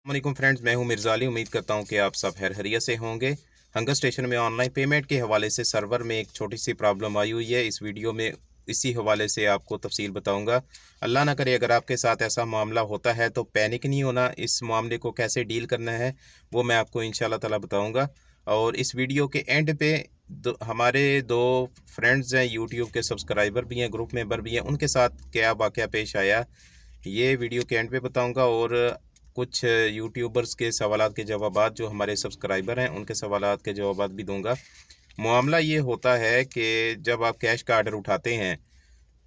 वालेकुम फ्रेंड्स, मैं हूं मिर्ज़ा अली। उम्मीद करता हूं कि आप सब खैरियत से होंगे। हंगर स्टेशन में ऑनलाइन पेमेंट के हवाले से सर्वर में एक छोटी सी प्रॉब्लम आई हुई है। इस वीडियो में इसी हवाले से आपको तफसील बताऊंगा। अल्लाह ना करे अगर आपके साथ ऐसा मामला होता है तो पैनिक नहीं होना। इस मामले को कैसे डील करना है वो मैं आपको इंशाल्लाह ताला बताऊँगा। और इस वीडियो के एंड पे हमारे दो फ्रेंड्स हैं, यूट्यूब के सब्सक्राइबर भी हैं, ग्रुप मेंबर भी हैं, उनके साथ क्या वाक़या पेश आया ये वीडियो के एंड पे बताऊंगा। और कुछ यूट्यूबर्स के सवालात के जवाबात, जो हमारे सब्सक्राइबर हैं उनके सवालात के जवाबात भी दूंगा। मामला ये होता है कि जब आप कैश का ऑर्डर उठाते हैं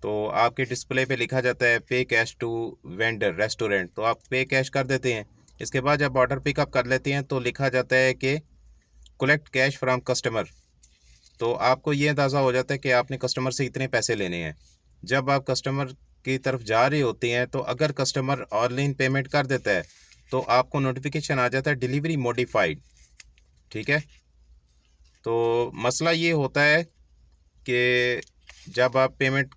तो आपके डिस्प्ले पे लिखा जाता है पे कैश टू वेंडर रेस्टोरेंट, तो आप पे कैश कर देते हैं। इसके बाद जब ऑर्डर पिकअप कर लेते हैं तो लिखा जाता है कि कलेक्ट कैश फ्रॉम कस्टमर। तो आपको ये अंदाज़ा हो जाता है कि आपने कस्टमर से इतने पैसे लेने हैं। जब आप कस्टमर की तरफ जा रहे होते हैं तो अगर कस्टमर ऑनलाइन पेमेंट कर देता है तो आपको नोटिफिकेशन आ जाता है डिलीवरी मॉडिफाइड। ठीक है, तो मसला ये होता है कि जब आप पेमेंट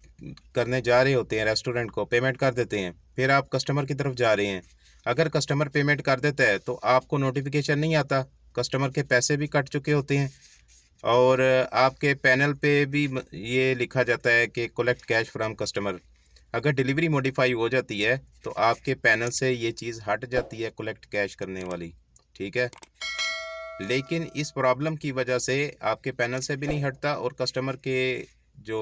करने जा रहे होते हैं, रेस्टोरेंट को पेमेंट कर देते हैं, फिर आप कस्टमर की तरफ जा रहे हैं। अगर कस्टमर पेमेंट कर देता है तो आपको नोटिफिकेशन नहीं आता, कस्टमर के पैसे भी कट चुके होते हैं और आपके पैनल पे भी ये लिखा जाता है कि कलेक्ट कैश फ्रॉम कस्टमर। अगर डिलीवरी मॉडिफाई हो जाती है तो आपके पैनल से ये चीज़ हट जाती है, कलेक्ट कैश करने वाली। ठीक है, लेकिन इस प्रॉब्लम की वजह से आपके पैनल से भी नहीं हटता और कस्टमर के जो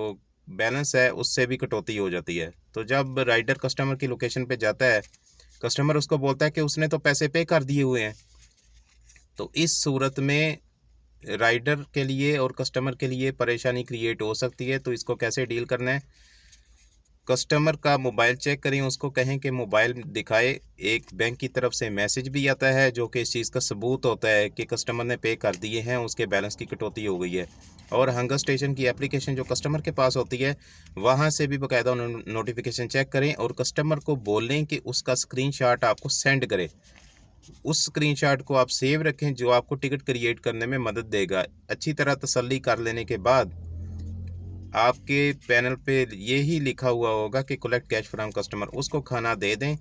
बैलेंस है उससे भी कटौती हो जाती है। तो जब राइडर कस्टमर की लोकेशन पे जाता है, कस्टमर उसको बोलता है कि उसने तो पैसे पे कर दिए हुए हैं। तो इस सूरत में राइडर के लिए और कस्टमर के लिए परेशानी क्रिएट हो सकती है। तो इसको कैसे डील करना है, कस्टमर का मोबाइल चेक करें, उसको कहें कि मोबाइल दिखाए। एक बैंक की तरफ से मैसेज भी आता है जो कि इस चीज़ का सबूत होता है कि कस्टमर ने पे कर दिए हैं, उसके बैलेंस की कटौती हो गई है। और हंगर स्टेशन की एप्लीकेशन जो कस्टमर के पास होती है वहाँ से भी बाकायदा नोटिफिकेशन चेक करें और कस्टमर को बोलें कि उसका स्क्रीनशॉट आपको सेंड करे। उस स्क्रीनशॉट को आप सेव रखें जो आपको टिकट क्रिएट करने में मदद देगा। अच्छी तरह तसल्ली कर लेने के बाद आपके पैनल पे ये ही लिखा हुआ होगा कि कलेक्ट कैश फ्रॉम कस्टमर, उसको खाना दे दें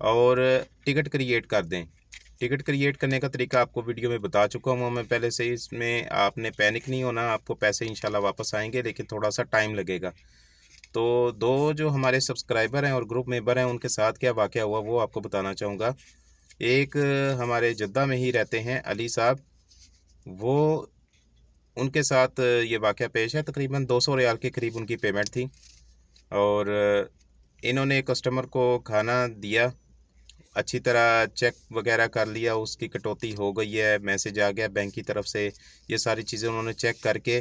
और टिकट क्रिएट कर दें। टिकट क्रिएट करने का तरीका आपको वीडियो में बता चुका हूँ मैं पहले से। इसमें आपने पैनिक नहीं होना, आपको पैसे इंशाल्लाह वापस आएंगे, लेकिन थोड़ा सा टाइम लगेगा। तो दो जो हमारे सब्सक्राइबर हैं और ग्रुप मेंबर हैं उनके साथ क्या वाक़या हुआ वो आपको बताना चाहूँगा। एक हमारे जद्दा में ही रहते हैं अली साहब, वो उनके साथ ये वाक़या पेश है। तकरीबन 200 रियाल के करीब उनकी पेमेंट थी और इन्होंने कस्टमर को खाना दिया, अच्छी तरह चेक वगैरह कर लिया, उसकी कटौती हो गई है, मैसेज आ गया बैंक की तरफ से। ये सारी चीज़ें उन्होंने चेक करके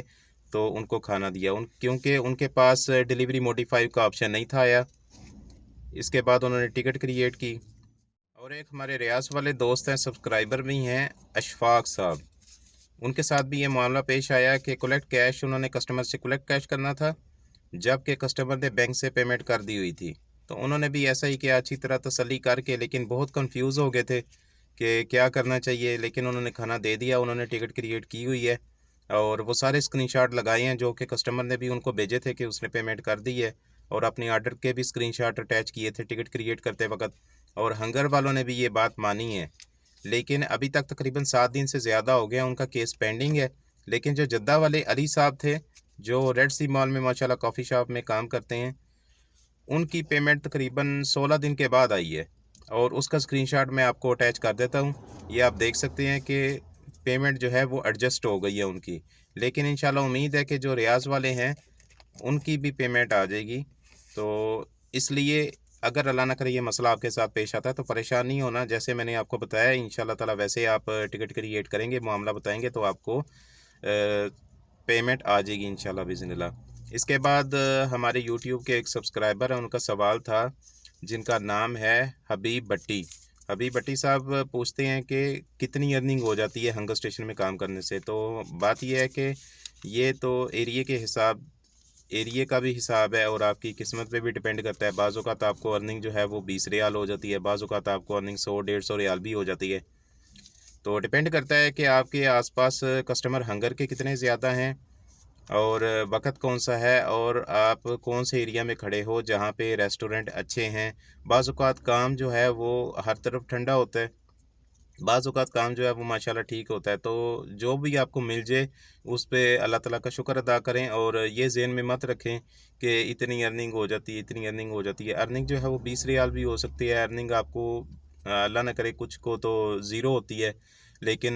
तो उनको खाना दिया क्योंकि उनके पास डिलीवरी मॉडिफाई का ऑप्शन नहीं था आया। इसके बाद उन्होंने टिकट क्रिएट की। और एक हमारे रियाज वाले दोस्त हैं, सब्सक्राइबर भी हैं, अशफाक साहब, उनके साथ भी ये मामला पेश आया कि कलेक्ट कैश उन्होंने कस्टमर से कलेक्ट कैश करना था जबकि कस्टमर ने बैंक से पेमेंट कर दी हुई थी। तो उन्होंने भी ऐसा ही किया, अच्छी तरह तसल्ली करके, लेकिन बहुत कंफ्यूज हो गए थे कि क्या करना चाहिए। लेकिन उन्होंने खाना दे दिया, उन्होंने टिकट क्रिएट की हुई है और वो सारे स्क्रीनशॉट लगाए हैं जो कि कस्टमर ने भी उनको भेजे थे कि उसने पेमेंट कर दी है, और अपने ऑर्डर के भी स्क्रीनशॉट अटैच किए थे टिकट क्रिएट करते वक्त। और हंगर वालों ने भी ये बात मानी है, लेकिन अभी तक तकरीबन 7 दिन से ज़्यादा हो गया, उनका केस पेंडिंग है। लेकिन जो जद्दा वाले अली साहब थे जो रेड सी मॉल में माशाल्लाह कॉफ़ी शॉप में काम करते हैं, उनकी पेमेंट तकरीबन 16 दिन के बाद आई है और उसका स्क्रीनशॉट मैं आपको अटैच कर देता हूँ। ये आप देख सकते हैं कि पेमेंट जो है वो एडजस्ट हो गई है उनकी। लेकिन इंशाल्लाह उम्मीद है कि जो रियाज वाले हैं उनकी भी पेमेंट आ जाएगी। तो इसलिए अगर अल्लाह ना करे ये मसला आपके साथ पेश आता है तो परेशान नहीं होना। जैसे मैंने आपको बताया इंशाल्लाह ताला वैसे आप टिकट क्रिएट करेंगे, मामला बताएंगे तो आपको पेमेंट आ जाएगी इंशाल्लाह बिज़निल्लाह। इसके बाद हमारे यूट्यूब के एक सब्सक्राइबर हैं, उनका सवाल था जिनका नाम है हबीब भट्टी। हबीब भट्टी साहब पूछते हैं कि कितनी अर्निंग हो जाती है हंगर स्टेशन में काम करने से। तो बात यह है कि ये तो एरिए का भी हिसाब है और आपकी किस्मत पे भी डिपेंड करता है। बाज़ औक़ात आपको अर्निंग जो है वो 20 रियाल हो जाती है, बाज़ औक़ात आपको अर्निंग 100-150 रियाल भी हो जाती है। तो डिपेंड करता है कि आपके आसपास कस्टमर हंगर के कितने ज़्यादा हैं और वक़्त कौन सा है और आप कौन से एरिया में खड़े हो जहाँ पे रेस्टोरेंट अच्छे हैं। बाज़ औक़ात काम जो है वो हर तरफ ठंडा होता है, बाज़ औक़ात काम जो है वो माशाल्लाह ठीक होता है। तो जो भी आपको मिल जाए उस पे अल्लाह ताला का शुक्र अदा करें और ये ज़हन में मत रखें कि इतनी अर्निंग हो जाती है, इतनी अर्निंग हो जाती है। अर्निंग जो है वो 20 रियाल भी हो सकती है। अर्निंग आपको अल्लाह ना करे कुछ को तो ज़ीरो होती है, लेकिन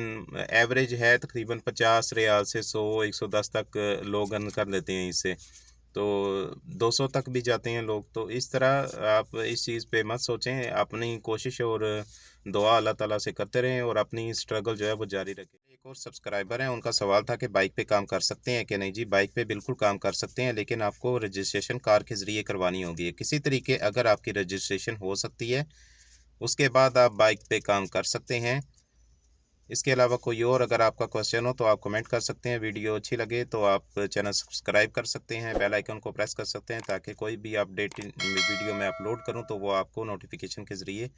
एवरेज है तकरीबन 50 रियाल से 100-110 तक लोग अर्न कर लेते हैं इससे। तो 200 तक भी जाते हैं लोग। तो इस तरह आप इस चीज़ पे मत सोचें, अपनी कोशिश और दुआ अल्लाह ताला से करते रहें और अपनी स्ट्रगल जो है वो जारी रखें। एक और सब्सक्राइबर हैं, उनका सवाल था कि बाइक पे काम कर सकते हैं कि नहीं? जी, बाइक पे बिल्कुल काम कर सकते हैं, लेकिन आपको रजिस्ट्रेशन कार के ज़रिए करवानी होगी। किसी तरीके अगर आपकी रजिस्ट्रेशन हो सकती है, उसके बाद आप बाइक पे काम कर सकते हैं। इसके अलावा कोई और अगर आपका क्वेश्चन हो तो आप कमेंट कर सकते हैं। वीडियो अच्छी लगे तो आप चैनल सब्सक्राइब कर सकते हैं, बेल आइकन को प्रेस कर सकते हैं ताकि कोई भी अपडेट वीडियो मैं अपलोड करूं तो वो आपको नोटिफिकेशन के ज़रिए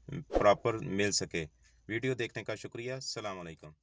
प्रॉपर मिल सके। वीडियो देखने का शुक्रिया। अस्सलाम वालेकुम।